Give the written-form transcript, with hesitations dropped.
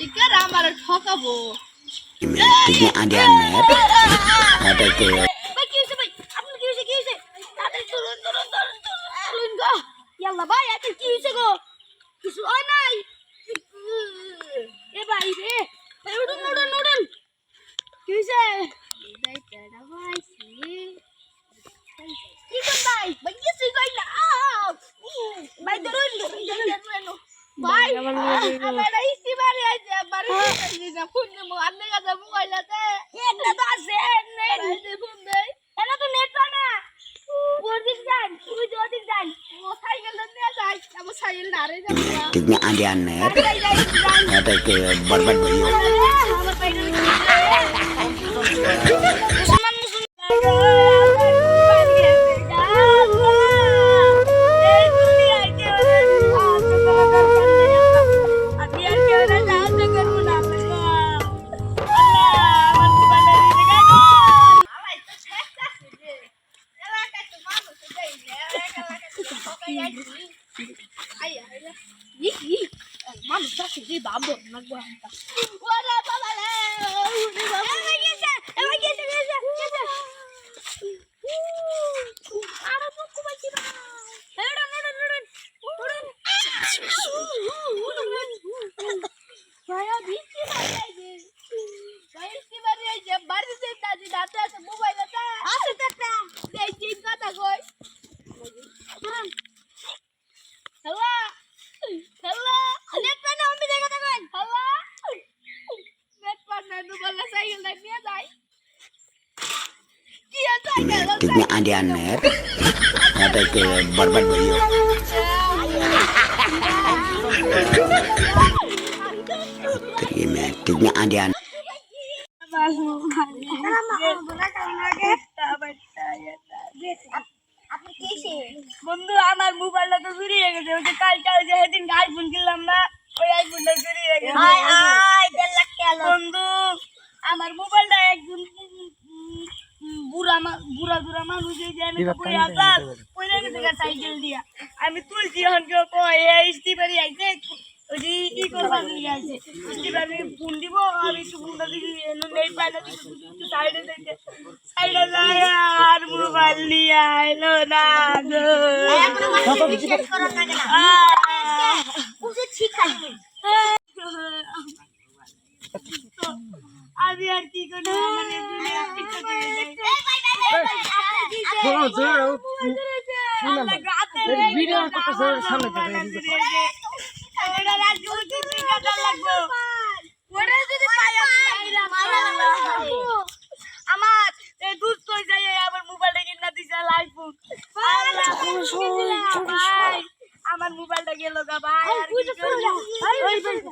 ইকার আমার ঠকাবো Ini ada net, ada ke ভাই কি হইছে ভাই আপনি কি হইছে তাড়াতাড়ি চলুন গো ইয়াল্লা ভাই এত কি হইছে গো কিছু হয় নাই এ ভাই রে ভাই উঠুন কি হইছে ভাই তেড়া ভাইছি কি কর ভাই কিছু কই না ভাই ধরুন ভাই আমার ইস্তিবারে আছে বাড়ি না ফোন মো আন্নে কাছে মোবাইল আছে এটা তো আছে নেট ফোন দেই এটা তো নেট না ওদিক যান তুই ওদিক যান ও সাইকেল নিয়ে যাই আমার সাইকেল না রে যাবো ini ada net, ada ke barbat bayu. আমার পাইলে মুসলমান Mano, tá seguindo a boca na guarda. Ora, babale. Eu vou Ara buku baca. Saya bikin aja. Saya istimewa aja. Baru saya tadi datang ke mobile saya. Asal datang. Saya jin kata koi. Hello. Hello. Net mana kami jaga tangan. Hello. Net mana tu bola cycle dah ni ada. Kia cycle. Ini ada net, ada ke barbat bayu. Terima, ini ada. বন্ধু আমার মোবাইলটা তো চুরি হয়ে গেছে ওই যে কালকে ওই যে সেদিন আইফোন কিনলাম না ওই আইফোনটা চুরি হয়ে গেছে বন্ধু আমার মোবাইলটা একজন বুড়া মানুষ এই যে আমি পড়ে আসলাম পড়ে গেছে সাইকেল দিয়া আমি তুলছি এখন কেউ কয় ইস্তিবারি আইছে ওই যে ই করবার নিয়ে আছে ইস্তিবারি ফোন দিব আমি একটু ফোনটা দিবি নেট পাইলে একটু সাইডে দেখে সাইডে যায় আর মোবাইল নিয়ে আইলো না গো আমি আর কি করবো মানে আমার দুধ কই যায় আমার মোবাইলটা কিনা দিছে আইফোন আমার মোবাইলটা গেল গা ভাই আর কি করব